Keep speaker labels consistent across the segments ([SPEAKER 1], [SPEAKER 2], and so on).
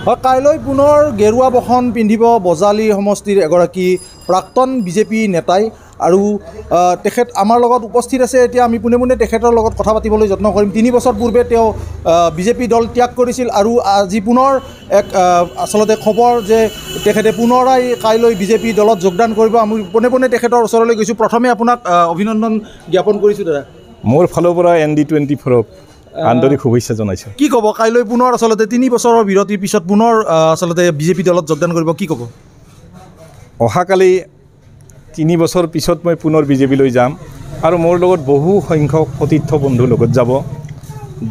[SPEAKER 1] কাইলৈ পুনৰ গেৰুৱা বসন পিন্ধিব বজালী সমষ্টিৰ এগৰাকী প্ৰাক্তন বিজেপি নেতাই আৰু তেখেত আমাৰ লগত উপস্থিত আছে। এতিয়া আমি পোনে পোনে তেখেতৰ লগত কথা পাতিবলৈ যত্ন কৰিম। 3 বছৰ পূৰ্বে তেওঁ বিজেপি দল ত্যাগ কৰিছিল আৰু আজি পুনৰ এক আচলতে খবৰ যে তেখেতে পুনৰাই কাইলৈ বিজেপি দলত যোগদান কৰিব। আমি পোনে পোনে তেখেতৰ ওচৰলৈ গৈছোঁ। প্ৰথমে আপোনাক অভিনন্দন জ্ঞাপন কৰিছোঁ দাদা।
[SPEAKER 2] মোৰ ফালৰ পৰা ND24ক আন্তৰিক শুভেচ্ছা জনাইছোঁ।
[SPEAKER 1] কি ক'ব কাইলৈ পুনৰ আচলতে 3 বছৰৰ বিৰতিৰ পিছত পুনৰ আচলতে বিজেপি দলত যোগদান কৰিব, কি ক'ব?
[SPEAKER 2] অহাকালি 3 বছৰ পিছত মই পুনৰ বিজেপিলৈ যাম আৰু মোৰ লগত বহু সংখ্যক সতীৰ্থ বন্ধু লগত যাব।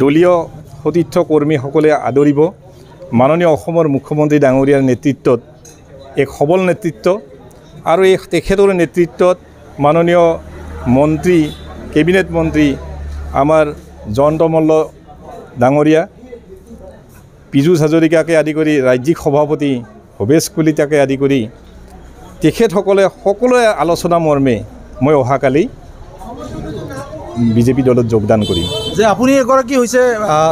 [SPEAKER 2] দলীয় সতীৰ্থ কৰ্মীসকলে আদৰিব। মাননীয় অসমৰ মুখ্যমন্ত্ৰী ডাঙৰীয়াৰ নেতৃত্বত এক সবল নেতৃত্ব আৰু এই তেখেতৰ নেতৃত্বত মাননীয় মন্ত্ৰী কেবিনেট মন্ত্ৰী আমাৰ জয়ন্ত মল্ল ডাঙৰীয়া, পীযুষ হাজৰিকাকে আদি কৰি ৰাজ্যিক সভাপতি ভৱেশ কলিতাকে আদি কৰি তেখেতসকলে সকলোৱে আলোচনা মৰ্মে মই অহাকালি বিজেপি দলত যোগদান কৰিম।
[SPEAKER 1] যে আপুনি এগৰাকী হৈছে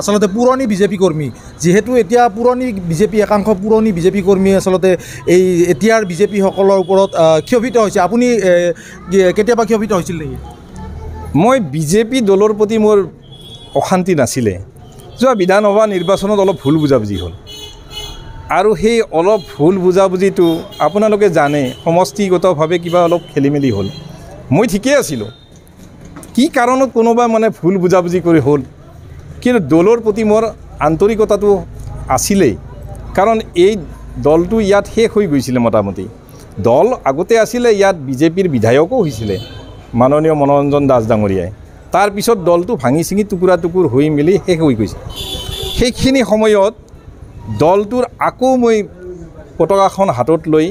[SPEAKER 1] আচলতে পুৰণি বিজেপি কৰ্মী, যিহেতু এতিয়া পুৰণি বিজেপি একাংশ পুৰণি বিজেপি কৰ্মী আচলতে এই এতিয়াৰ বিজেপিসকলৰ ওপৰত ক্ষোভিত হৈছে। আপুনি কেতিয়াবা ক্ষোভিত হৈছিল নেকি?
[SPEAKER 2] মই বিজেপি দলৰ প্ৰতি মোৰ অশান্তি নাছিলে। যোৱা বিধানসভা নিৰ্বাচনত অলপ ভুল বুজাবুজি হ'ল আৰু সেই অলপ ভুল বুজাবুজিটো আপোনালোকে জানে সমষ্টিগতভাৱে কিবা অলপ খেলি মেলি হ'ল। মই ঠিকেই আছিলোঁ, কি কাৰণত কোনোবা মানে ভুল বুজাবুজি কৰি হ'ল, কিন্তু দলৰ প্ৰতি মোৰ আন্তৰিকতাটো আছিলেই। কাৰণ এই দলটো ইয়াত শেষ হৈ গৈছিলে। মোটামুটি দল আগতে আছিলে, ইয়াত বিজেপিৰ বিধায়কো হৈছিলে মাননীয় মনোৰঞ্জন দাস ডাঙৰীয়াই। তাৰপিছত দলটো ভাঙি ছিঙি টুকুৰা টুকুৰ হৈ মেলি শেষ হৈ গৈছে। সেইখিনি সময়ত দলটোৰ আকৌ মই পতাকাখন হাতত লৈ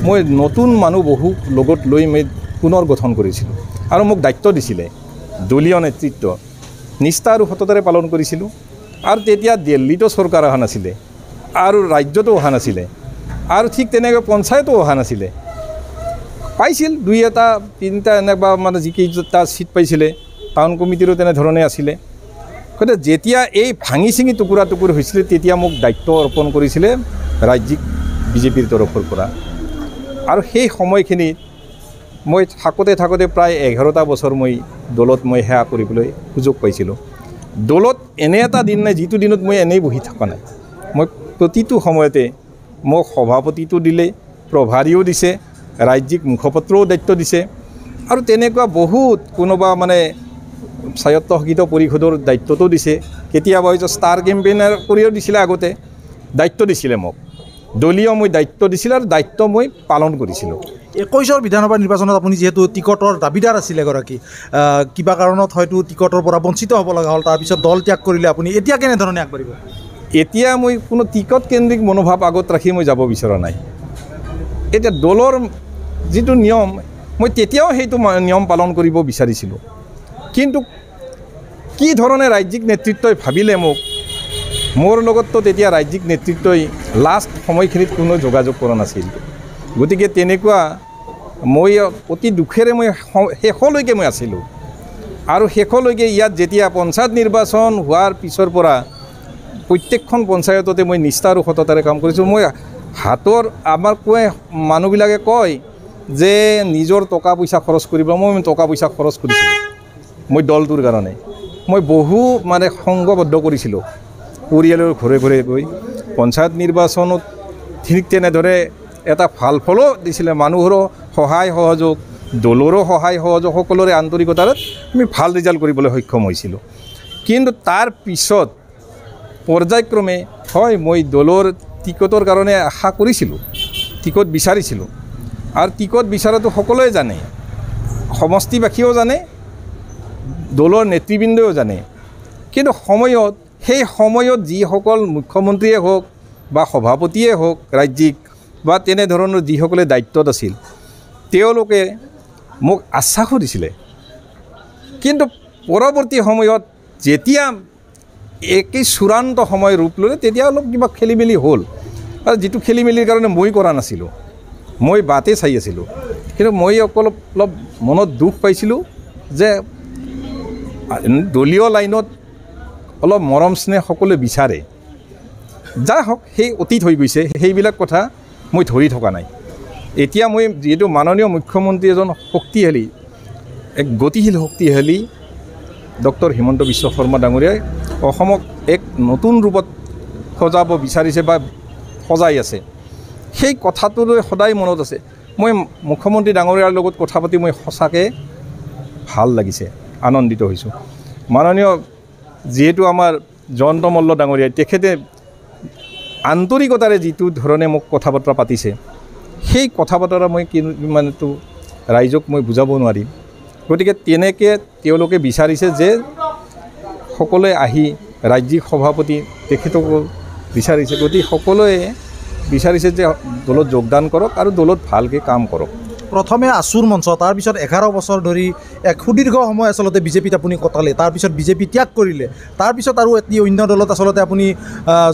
[SPEAKER 2] মই নতুন মানুহ বহু লগত লৈ মই পুনৰ গঠন কৰিছিলোঁ আৰু মোক দায়িত্ব দিছিলে। দলীয় নেতৃত্ব নিষ্ঠা আৰু সততাৰে পালন কৰিছিলোঁ। আৰু তেতিয়া দিল্লীতো চৰকাৰ অহা নাছিলে আৰু ৰাজ্যতো অহা নাছিলে আৰু ঠিক তেনেকৈ পঞ্চায়তো অহা নাছিলে। পাইছিল 2-এটা 3টা এনেকুৱা মানে যিকেইটা চিট পাইছিলে, টাউন কমিটিৰো তেনেধৰণে আছিলে। গতিকে যেতিয়া এই ভাঙি ছিঙি টুকুৰা টুকুৰ হৈছিলে তেতিয়া মোক দায়িত্ব অৰ্পণ কৰিছিলে ৰাজ্যিক বিজেপিৰ তৰফৰ পৰা। আৰু সেই সময়খিনিত মই থাকোঁতে প্ৰায় 11টা বছৰ মই দলত মই সেৱা কৰিবলৈ সুযোগ পাইছিলোঁ। দলত এনে এটা দিন নাই যিটো দিনত মই এনেই বহি থকা নাই। মই প্ৰতিটো সময়তে মোক সভাপতিটো দিলে, প্ৰভাৰীও দিছে, ৰাজ্যিক মুখপত্ৰও দায়িত্ব দিছে আৰু তেনেকুৱা বহুত কোনোবা মানে স্বায়ত্তশাসিত পৰিষদৰ দায়িত্বটো দিছে। কেতিয়াবা হয়তো ষ্টাৰ কেম্পেইনাৰ কৰিও দিছিলে, আগতে দায়িত্ব দিছিলে মোক। দলীয় মই দায়িত্ব দিছিলে আৰু দায়িত্ব মই পালন কৰিছিলোঁ।
[SPEAKER 1] 21ৰ বিধানসভা নিৰ্বাচনত আপুনি যিহেতু টিকটৰ দাবীদাৰ আছিলে এগৰাকী, কিবা কাৰণত হয়তো টিকটৰ পৰা বঞ্চিত হ'ব লগা হ'ল, তাৰপিছত দল ত্যাগ কৰিলে আপুনি, এতিয়া কেনেধৰণে আগবাঢ়িব?
[SPEAKER 2] এতিয়া মই কোনো টিকট কেন্দ্ৰিক মনোভাৱ আগত ৰাখি মই যাব বিচৰা নাই। এতিয়া দলৰ যিটো নিয়ম, মই তেতিয়াও সেইটো নিয়ম পালন কৰিব বিচাৰিছিলোঁ। কিন্তু কি ধৰণে ৰাজ্যিক নেতৃত্বই ভাবিলে মোৰ লগততো তেতিয়া ৰাজ্যিক নেতৃত্বই লাষ্ট সময়খিনিত কোনো যোগাযোগ কৰা নাছিল। গতিকে তেনেকুৱা মই অতি দুখেৰে মই শেষলৈকে মই আছিলোঁ। আৰু শেষলৈকে ইয়াত যেতিয়া পঞ্চায়ত নিৰ্বাচন হোৱাৰ পিছৰ পৰা প্ৰত্যেকখন পঞ্চায়ততে মই নিষ্ঠা আৰু সততাৰে কাম কৰিছোঁ। মই হাতৰ আমাৰ মানুহবিলাকে কয় যে নিজৰ টকা পইচা খৰচ কৰিব, মই টকা পইচা খৰচ কৰিছিলোঁ মই দলটোৰ কাৰণে। মই বহু মানে সংঘবদ্ধ কৰিছিলোঁ, পৰিয়ালৰ ঘৰে ঘৰে গৈ পঞ্চায়ত নিৰ্বাচনত ঠিক তেনেদৰে এটা ভাল ফলো দিছিলে। মানুহৰো সহায় সহযোগ, দলৰো সহায় সহযোগ, সকলোৰে আন্তৰিকতাৰে আমি ভাল ৰিজাল্ট কৰিবলৈ সক্ষম হৈছিলোঁ। কিন্তু তাৰ পিছত পৰ্যায়ক্ৰমে হয় মই দলৰ টিকটৰ কাৰণে আশা কৰিছিলোঁ, টিকট বিচাৰিছিলোঁ আৰু টিকট বিচৰাটো সকলোৱে জানে, সমষ্টিবাসীয়েও জানে, দলৰ নেতৃবৃন্দও জানে। কিন্তু সেই সময়ত যিসকল মুখ্যমন্ত্ৰীয়ে হওক বা সভাপতিয়ে হওক ৰাজ্যিক বা তেনেধৰণৰ যিসকলে দায়িত্বত আছিল, তেওঁলোকে মোক আশ্বাসো দিছিলে। কিন্তু পৰৱৰ্তী সময়ত যেতিয়া একেই চূড়ান্ত সময় ৰূপ ল'লে তেতিয়া অলপ কিবা খেলি মেলি হ'ল। আৰু যিটো খেলি মেলিৰ কাৰণে মই কৰা নাছিলোঁ, মই বাটে চাই আছিলোঁ। কিন্তু মই অলপ মনত দুখ পাইছিলোঁ যে দলীয় লাইনত অলপ মৰম স্নেহ সকলোৱে বিচাৰে, যা হওক সেই অতীত হৈ গৈছে, সেইবিলাক কথা মই ধৰি থকা নাই। এতিয়া মই যিহেতু মাননীয় মুখ্যমন্ত্ৰী এজন শক্তিশালী, এক গতিশীল শক্তিশালী ডক্টৰ হিমন্ত বিশ্ব শৰ্মা ডাঙৰীয়াই অসমক এক নতুন ৰূপত সজাব বিচাৰিছে বা সজাই আছে, সেই কথাটোলৈ সদায় মনত আছে। মই মুখ্যমন্ত্ৰী ডাঙৰীয়াৰ লগত কথা পাতি মই সঁচাকৈ ভাল লাগিছে, আনন্দিত হৈছোঁ। মাননীয় যিহেতু আমাৰ জয়ন্ত মল্ল ডাঙৰীয়াই তেখেতে আন্তৰিকতাৰে যিটো ধৰণে মোক কথা বতৰা পাতিছে, সেই কথা বতৰা মই মানেতো ৰাইজক মই বুজাব নোৱাৰিম। গতিকে তেনেকৈ তেওঁলোকে বিচাৰিছে যে সকলোৱে আহি ৰাজ্যিক সভাপতি তেখেতকো বিচাৰিছে, গতিকে সকলোৱে বিচাৰিছে যে দলত যোগদান কৰক আৰু দলত ভালকৈ কাম কৰক।
[SPEAKER 1] প্ৰথমে আছুৰ মঞ্চ, তাৰপিছত 11 বছৰ ধৰি এক সুদীৰ্ঘ সময় আচলতে বিজেপিত আপুনি কটালে, তাৰপিছত বিজেপি ত্যাগ কৰিলে, তাৰপিছত আৰু এটি অন্য দলত আচলতে আপুনি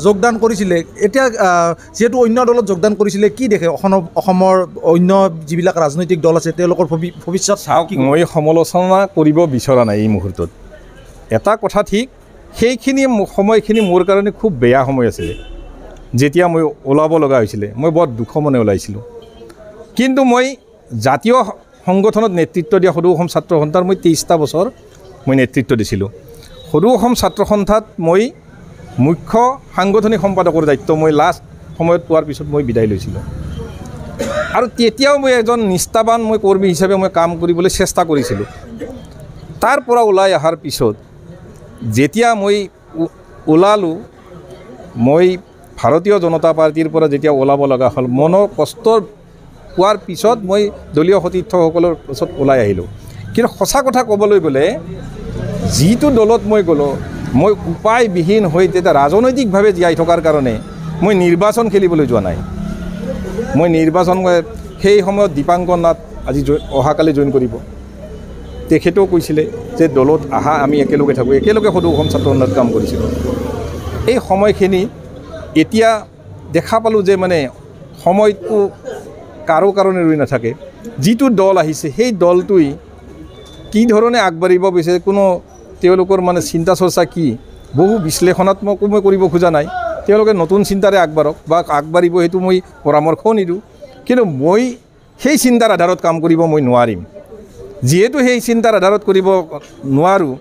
[SPEAKER 1] যোগদান কৰিছিলে। এতিয়া যিহেতু অন্য দলত যোগদান কৰিছিলে, কি দেখে অসমৰ অন্য যিবিলাক ৰাজনৈতিক দল আছে তেওঁলোকৰ ভৱিষ্যত?
[SPEAKER 2] চাওক, মই সমালোচনা কৰিব বিচৰা নাই এই মুহূৰ্তত। এটা কথা ঠিক, সেইখিনি সময়খিনি মোৰ কাৰণে খুব বেয়া সময় আছিলে। যেতিয়া মই ওলাব লগা হৈছিলে, মই বৰ দুখ মনে ওলাইছিলোঁ। কিন্তু মই জাতীয় সংগঠনত নেতৃত্ব দিয়া সদৌ অসম ছাত্ৰ সন্থাৰ মই 23টা বছৰ মই নেতৃত্ব দিছিলোঁ। সদৌ অসম ছাত্ৰ সন্থাত মই মুখ্য সাংগঠনিক সম্পাদকৰ দায়িত্ব মই লাষ্ট সময়ত পোৱাৰ পিছত মই বিদায় লৈছিলোঁ। আৰু তেতিয়াও মই এজন নিষ্ঠাবান মই কৰ্মী হিচাপে মই কাম কৰিবলৈ চেষ্টা কৰিছিলোঁ। তাৰ পৰা ওলাই অহাৰ পিছত যেতিয়া মই ওলালোঁ, মই ভাৰতীয় জনতা পাৰ্টীৰ পৰা যেতিয়া ওলাব লগা হ'ল, মনৰ কষ্ট পোৱাৰ পিছত মই দলীয় সতীৰ্থসকলৰ পিছত ওলাই আহিলোঁ। কিন্তু সঁচা কথা ক'বলৈ গ'লে, যিটো দলত মই গ'লোঁ, মই উপায়বিহীন হৈ তেতিয়া ৰাজনৈতিকভাৱে জীয়াই থকাৰ কাৰণে মই নিৰ্বাচন খেলিবলৈ যোৱা নাই। মই নিৰ্বাচন সেই সময়ত দীপাংকৰ নাথ আজি অহাকালি জইন কৰিব, তেখেতেও কৈছিলে যে দলত আহা, আমি একেলগে থাকোঁ, একেলগে সদৌ অসম ছাত্ৰ সন্থাত কাম কৰিছিলোঁ। এই সময়খিনি এতিয়া দেখা পালোঁ যে মানে সময়টো কাৰো কাৰণে ৰৈ নাথাকে। যিটো দল আহিছে সেই দলটোৱে কি ধৰণে আগবাঢ়িব বিচাৰে, কোনো তেওঁলোকৰ মানে চিন্তা চৰ্চা কি, বহু বিশ্লেষণাত্মকো মই কৰিব খোজা নাই। তেওঁলোকে নতুন চিন্তাৰে আগবাঢ়ক বা আগবাঢ়িব, সেইটো মই পৰামৰ্শও নিদিওঁ। কিন্তু মই সেই চিন্তাৰ আধাৰত কাম কৰিব মই নোৱাৰিম। যিহেতু সেই চিন্তাৰ আধাৰত কৰিব নোৱাৰোঁ,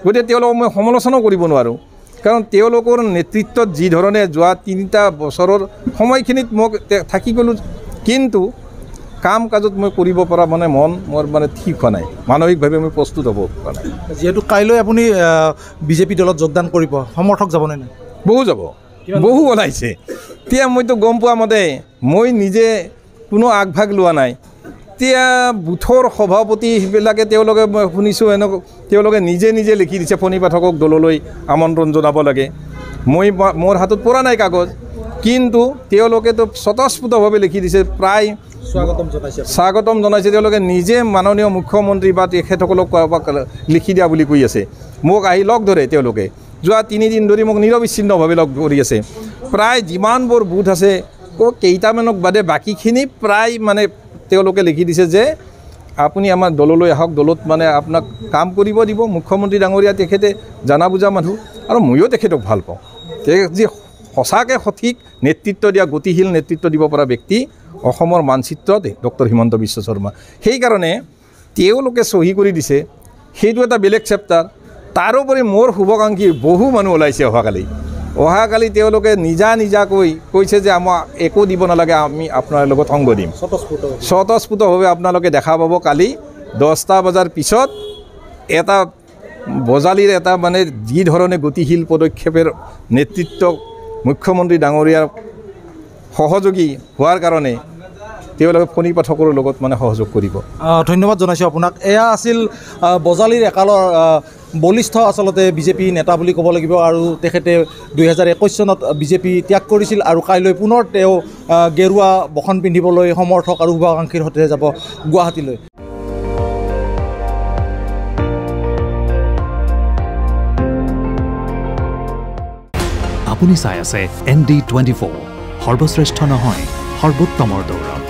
[SPEAKER 2] গতিকে তেওঁলোকক মই সমালোচনাও কৰিব নোৱাৰোঁ। কাৰণ তেওঁলোকৰ নেতৃত্বত যি ধৰণে যোৱা 3টা বছৰৰ সময়খিনিত মোক থাকি গ'লোঁ, কিন্তু কাম কাজত মই কৰিব পৰা মানে মন মোৰ মানে ঠিক হোৱা নাই, মানসিকভাৱে মই প্ৰস্তুত হ'ব পৰা নাই। যিহেতু
[SPEAKER 1] কাইলৈ আপুনি বিজেপি দলত যোগদান কৰিব, সমৰ্থক যাবনে নাই?
[SPEAKER 2] বহু যাব, বহু ওলাইছে। এতিয়া মইতো গম পোৱা মতে মই নিজে কোনো আগভাগ লোৱা নাই। এতিয়া বুথৰ সভাপতিবিলাকে তেওঁলোকে মই শুনিছোঁ এনেকৈ তেওঁলোকে নিজে নিজে লিখি দিছে ফণী পাঠকক দললৈ আমন্ত্ৰণ জনাব লাগে। মোৰ হাতত পৰা নাই কাগজ, কিন্তু তেওঁলোকেতো স্বতঃস্ফূৰ্তভাৱে লিখি দিছে, প্ৰায় স্বাগতম জনাইছে। তেওঁলোকে নিজে মাননীয় মুখ্যমন্ত্ৰী বা তেখেতসকলক লিখি দিয়া বুলি কৈ আছে। মোক আহি লগ ধৰে, তেওঁলোকে যোৱা 3 দিন ধৰি মোক নিৰবিচ্ছিন্নভাৱে লগ ধৰি আছে। প্ৰায় যিমানবোৰ বুথ আছে কেইটামানক বাদে বাকীখিনি প্ৰায় মানে তেওঁলোকে লিখি দিছে যে আপুনি আমাৰ দললৈ আহক, দলত মানে আপোনাক কাম কৰিব দিব মুখ্যমন্ত্ৰী ডাঙৰীয়া। তেখেতে জানা বুজা মানুহ আৰু ময়ো তেখেতক ভাল পাওঁ। যি সঁচাকৈ সঠিক নেতৃত্ব দিয়া, গতিশীল নেতৃত্ব দিব পৰা ব্যক্তি অসমৰ মানচিত্ৰত ডক্টৰ হিমন্ত বিশ্ব শৰ্মা। সেইকাৰণে তেওঁলোকে চহী কৰি দিছে, সেইটো এটা বেলেগ চেপ্টাৰ। তাৰোপৰি মোৰ শুভাকাংক্ষী বহু মানুহ ওলাইছে অহাকালি তেওঁলোকে নিজাকৈ কৈছে যে আমাক একো দিব নালাগে, আমি আপোনাৰ লগত সংগ দিম। স্বতঃস্ফূৰ্তভাৱে আপোনালোকে দেখা পাব কালি 10টা বজাৰ পিছত এটা বজালীৰ এটা মানে যি ধৰণে গতিশীল পদক্ষেপৰ নেতৃত্ব মুখ্যমন্ত্ৰী ডাঙৰীয়াৰ সহযোগী হোৱাৰ কাৰণে তেওঁলোকে ফণী পাঠকৰ লগত মানে সহযোগ কৰিব।
[SPEAKER 1] ধন্যবাদ জনাইছোঁ আপোনাক। এয়া আছিল বজালীৰ একালৰ বলিষ্ঠ আচলতে বিজেপি নেতা বুলি ক'ব লাগিব, আৰু তেখেতে 2021 চনত বিজেপি ত্যাগ কৰিছিল আৰু কাইলৈ পুনৰ তেওঁ গেৰুৱা বসন পিন্ধিবলৈ সমৰ্থক আৰু শুভাকাংক্ষীৰ সৈতে যাব গুৱাহাটীলৈ।
[SPEAKER 3] আপুনি চাই আছে ND24, সৰ্বশ্ৰেষ্ঠ নহয় সৰ্বোত্তমৰ দৌৰ।